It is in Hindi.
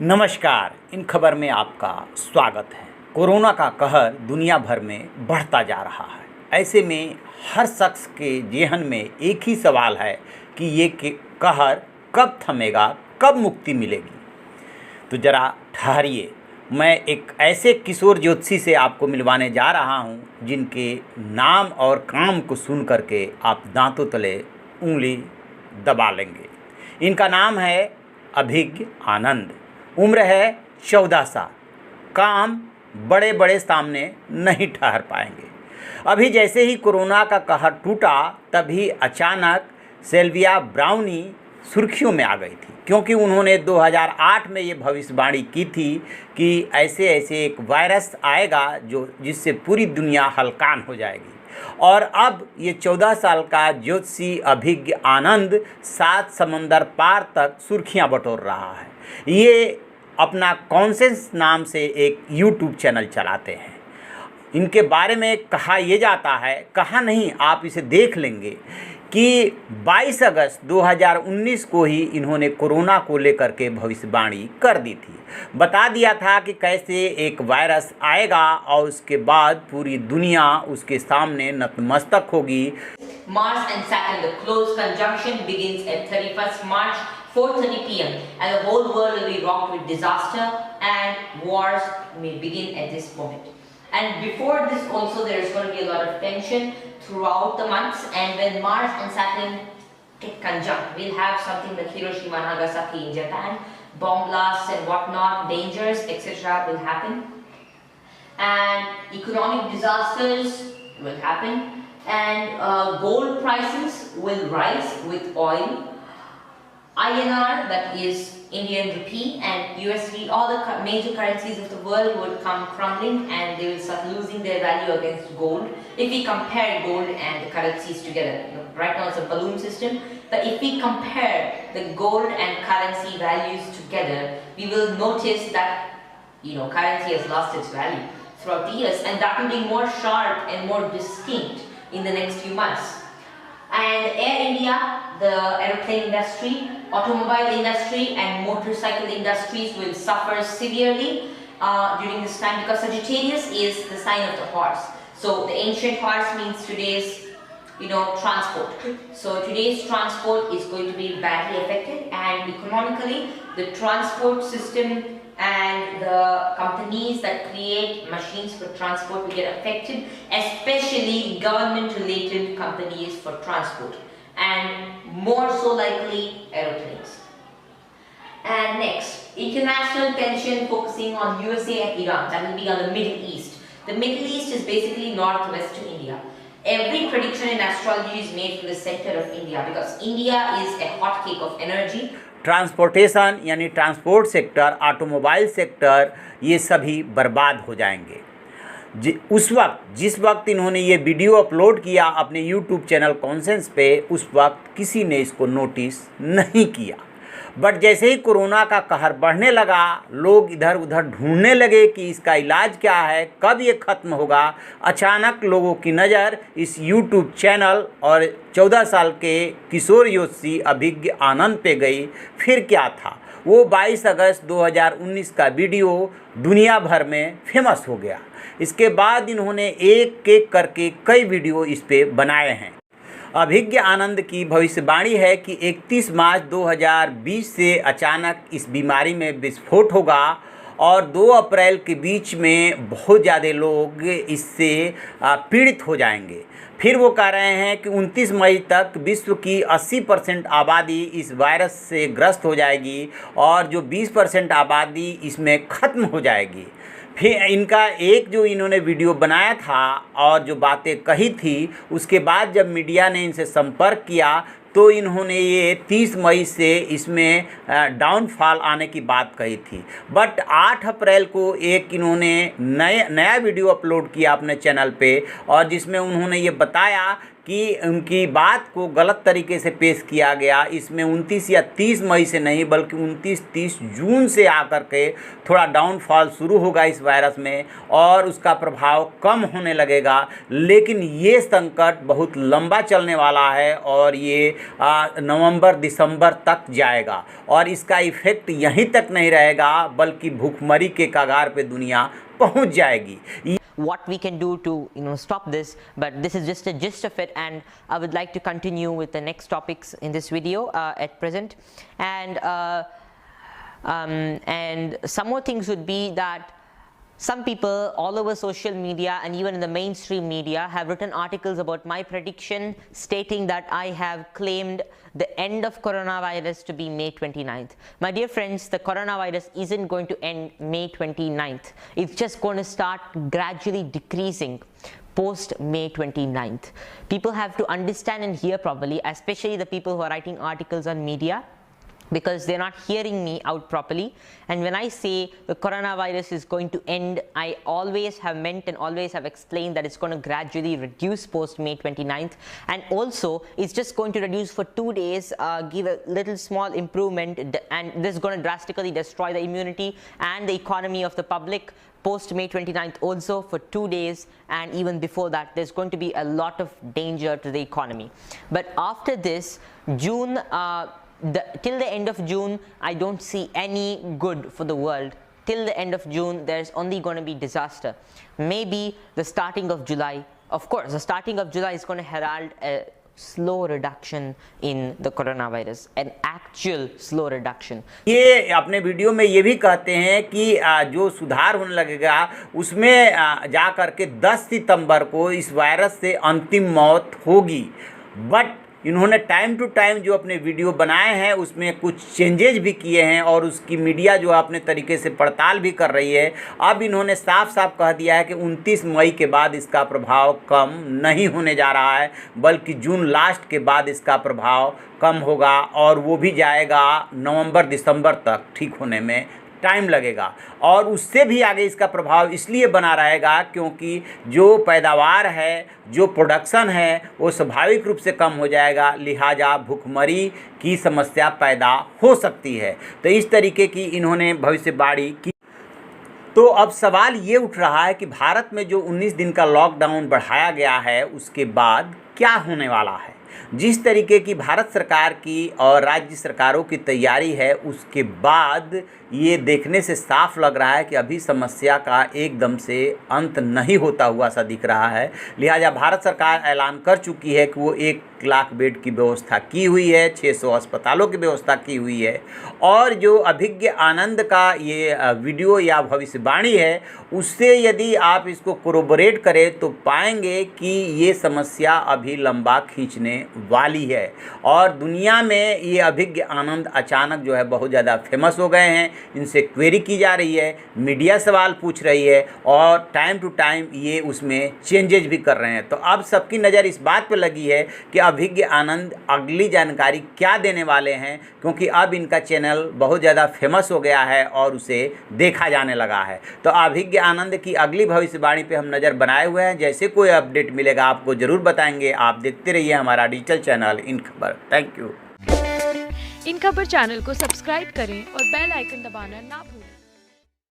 नमस्कार। इन खबर में आपका स्वागत है। कोरोना का कहर दुनिया भर में बढ़ता जा रहा है। ऐसे में हर शख्स के जेहन में एक ही सवाल है कि ये कहर कब थमेगा, कब मुक्ति मिलेगी। तो ज़रा ठहरिए, मैं एक ऐसे किशोर ज्योतिषी से आपको मिलवाने जा रहा हूँ जिनके नाम और काम को सुन करके आप दांतों तले उंगली दबा लेंगे। इनका नाम है अभिज्ञ आनंद। उम्र है 14 साल। काम बड़े बड़े सामने नहीं ठहर पाएंगे। अभी जैसे ही कोरोना का कहर टूटा तभी अचानक सिल्विया ब्राउनी सुर्खियों में आ गई थी, क्योंकि उन्होंने 2008 में ये भविष्यवाणी की थी कि ऐसे ऐसे एक वायरस आएगा जिससे पूरी दुनिया हलकान हो जाएगी। और अब ये 14 साल का ज्योतिषी अभिज्ञ आनंद 7 समंदर पार तक सुर्खियां बटोर रहा है। ये अपना कॉन्सेंस नाम से एक यूट्यूब चैनल चलाते हैं। इनके बारे में कहा यह जाता है, कहा नहीं आप इसे देख लेंगे, कि 22 अगस्त 2019 को ही इन्होंने कोरोना को लेकर के भविष्यवाणी कर दी थी। बता दिया था कि कैसे एक वायरस आएगा और उसके बाद पूरी दुनिया उसके सामने नतमस्तक होगी। Mars and Saturn, the close conjunction begins at 31st March, 4:30 p.m. and the whole world will be rocked with disaster and wars may begin at this moment. And before this also there is going to be a lot of tension throughout the months, and when Mars and Saturn get conjunct, we'll have something like Hiroshima, Nagasaki in Japan, bomb blasts and whatnot, dangers, etc. will happen, and economic disasters will happen, and gold prices will rise with oil. INR, that is Indian rupee, and USD, all the major currencies of the world would come crumbling and they will start losing their value against gold. If we compare gold and the currencies together, right now it's a balloon system, but if we compare the gold and currency values together, we will notice that currency has lost its value throughout the years, and that will be more sharp and more distinct in the next few months. And Air India, the aeroplane industry, automobile industry and motorcycle industries will suffer severely during this time, because Sagittarius is the sign of the horse. So the ancient horse means today's transport. So today's transport is going to be badly affected, and economically the transport system and the companies that create machines for transport will get affected, especially government related companies for transport, and more so likely aeroplanes. And next, international tension focusing on USA and Iran, that will be on the Middle East. The Middle East is basically northwest to India. Every prediction in astrology is made from the center of India, because India is a hotcake of energy. Transportation यानी ट्रांसपोर्ट सेक्टर, ऑटोमोबाइल सेक्टर, ये सभी बर्बाद हो जाएंगे। जिस वक्त इन्होंने ये वीडियो अपलोड किया अपने यूट्यूब चैनल कॉन्सेंस पे, उस वक्त किसी ने इसको नोटिस नहीं किया। बट जैसे ही कोरोना का कहर बढ़ने लगा, लोग इधर उधर ढूंढने लगे कि इसका इलाज क्या है, कब ये ख़त्म होगा। अचानक लोगों की नज़र इस यूट्यूब चैनल और 14 साल के किशोर ज्योतिषी अभिज्ञ आनंद पे गई। फिर क्या था, वो 22 अगस्त 2019 का वीडियो दुनिया भर में फेमस हो गया। इसके बाद इन्होंने एक एक करके कई वीडियो इस पे बनाए हैं। अभिज्ञ आनंद की भविष्यवाणी है कि 31 मार्च 2020 से अचानक इस बीमारी में विस्फोट होगा और 2 अप्रैल के बीच में बहुत ज़्यादा लोग इससे पीड़ित हो जाएंगे। फिर वो कह रहे हैं कि 29 मई तक विश्व की 80% आबादी इस वायरस से ग्रस्त हो जाएगी और जो 20% आबादी इसमें ख़त्म हो जाएगी। फिर इनका जो इन्होंने वीडियो बनाया था और जो बातें कही थी, उसके बाद जब मीडिया ने इनसे संपर्क किया तो इन्होंने ये 30 मई से इसमें डाउनफॉल आने की बात कही थी। बट 8 अप्रैल को एक इन्होंने नया वीडियो अपलोड किया अपने चैनल पे, और जिसमें उन्होंने ये बताया कि उनकी बात को गलत तरीके से पेश किया गया। इसमें 29 या 30 मई से नहीं बल्कि 29-30 जून से आकर के थोड़ा डाउनफॉल शुरू होगा इस वायरस में और उसका प्रभाव कम होने लगेगा। लेकिन ये संकट बहुत लंबा चलने वाला है और ये नवंबर दिसंबर तक जाएगा और इसका इफ़ेक्ट यहीं तक नहीं रहेगा बल्कि भूखमरी के कगार पे दुनिया पहुंच जाएगी। What we can do to stop this, but this is just a gist of it, and I would like to continue with the next topics in this video at present, and some more things would be that some people all over social media and even in the mainstream media have written articles about my prediction stating that I have claimed the end of coronavirus to be May 29th. My dear friends, the coronavirus isn't going to end May 29th. It's just going to start gradually decreasing post May 29th. People have to understand and hear properly, especially the people who are writing articles on media, because they're not hearing me out properly. And when I say the coronavirus is going to end, I always have meant and always have explained that it's going to gradually reduce post May 29th, and also it's just going to reduce for 2 days, give a little small improvement, and this is going to drastically destroy the immunity and the economy of the public post May 29th also for 2 days, and even before that there's going to be a lot of danger to the economy. But after this, June, till the end of June, I don't see any good for the world. Till the end of June, there's only going to be disaster. Maybe the starting of July, of course, the starting of July is going to herald a slow reduction in the coronavirus, an actual slow reduction. ये अपने वीडियो में ये भी कहते हैं कि जो सुधार होने लगेगा उसमें जा कर के 10 सितंबर को इस वायरस से अंतिम मौत होगी। बट इन्होंने टाइम टू टाइम जो अपने वीडियो बनाए हैं उसमें कुछ चेंजेज भी किए हैं और उसकी मीडिया जो अपने तरीके से पड़ताल भी कर रही है। अब इन्होंने साफ साफ कह दिया है कि 29 मई के बाद इसका प्रभाव कम नहीं होने जा रहा है, बल्कि जून लास्ट के बाद इसका प्रभाव कम होगा और वो भी जाएगा नवंबर दिसंबर तक ठीक होने में टाइम लगेगा। और उससे भी आगे इसका प्रभाव इसलिए बना रहेगा क्योंकि जो पैदावार है, जो प्रोडक्शन है, वो स्वाभाविक रूप से कम हो जाएगा, लिहाजा भूखमरी की समस्या पैदा हो सकती है। तो इस तरीके की इन्होंने भविष्यवाणी की। तो अब सवाल ये उठ रहा है कि भारत में जो 19 दिन का लॉकडाउन बढ़ाया गया है उसके बाद क्या होने वाला है। जिस तरीके की भारत सरकार की और राज्य सरकारों की तैयारी है उसके बाद ये देखने से साफ लग रहा है कि अभी समस्या का एकदम से अंत नहीं होता हुआ सा दिख रहा है। लिहाजा भारत सरकार ऐलान कर चुकी है कि वो 1 लाख बेड की व्यवस्था की हुई है, 600 अस्पतालों की व्यवस्था की हुई है। और जो अभिज्ञ आनंद का ये वीडियो या भविष्यवाणी है उससे यदि आप इसको कोरोबोरेट करें तो पाएंगे कि ये समस्या अभी लंबा खींचने वाली है। और दुनिया में ये अभिज्ञ आनंद अचानक जो है बहुत ज़्यादा फेमस हो गए हैं, इनसे क्वेरी की जा रही है, मीडिया सवाल पूछ रही है और टाइम टू टाइम ये उसमें चेंजेज भी कर रहे हैं। तो अब सबकी नज़र इस बात पे लगी है कि अभिज्ञ आनंद अगली जानकारी क्या देने वाले हैं, क्योंकि अब इनका चैनल बहुत ज़्यादा फेमस हो गया है और उसे देखा जाने लगा है। तो अभिज्ञ आनंद की अगली भविष्यवाणी पे हम नज़र बनाए हुए हैं। जैसे कोई अपडेट मिलेगा आपको ज़रूर बताएंगे। आप देखते रहिए हमारा डिजिटल चैनल इन खबर। Thank you. इन खबर चैनल को सब्सक्राइब करें और बेल आइकन दबाना ना भूलें।